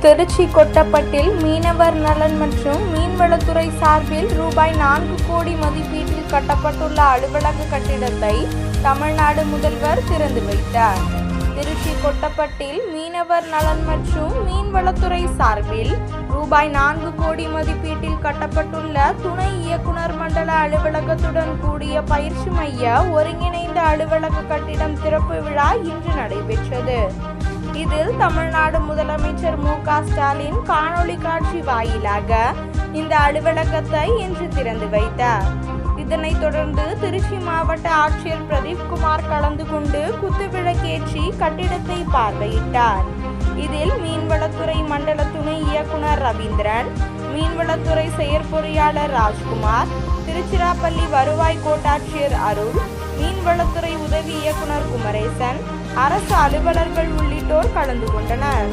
திருச்சி கொட்டப்பட்டில் மீனவர் நலன் மற்றும் மீன்வளத்துறை சார்பில் ரூபாய் 4 கோடி மதிப்பீட்டில் கட்டப்பட்டுள்ள அலுவலக கட்டிடத்தை தமிழ்நாடு முதல்வர் திறந்து வைத்தார். திருச்சி கொட்டப்பட்டில் மீனவர் நலன் மற்றும் மீன்வளத்துறை சார்பில் ரூபாய் 4 கோடி மதிப்பீட்டில் கட்டப்பட்டுள்ள துணை இயக்குனர் மண்டல அலுவலகத்துடன் கூடிய பயிற்சி மைய ஒருங்கிணைந்த அலுவலக கட்டிடம் திறப்பு விழா இன்று நடைபெற்றது. இதில் தமிழ்நாடு முதலமைச்சர் மு.க.ஸ்டாலின் காணொலி காட்சி வாயிலாக இந்த அலுவலகத்தை இன்று திறந்து வைத்தார். இதனைத் தொடர்ந்து திருச்சி மாவட்ட ஆட்சியர் பிரதீப்குமார் கலந்து கொண்டு குத்துவிளக்கேற்றி கட்டிடத்தை பார்வையிட்டார். இதில் மீன்வளத்துறை மண்டல துணை இயக்குனர் ரவீந்திரன், மீன்வளத்துறை செயற்பொறியாளர் ராஜ்குமார், திருச்சிராப்பள்ளி வருவாய் கோட்டாட்சியர் அருள், மீன்வளத்துறை உதவி இயக்குனர் குமரேசன், அரசு அலுவலர்கள் உள்ளிட்டோர் கலந்து கொண்டனர்.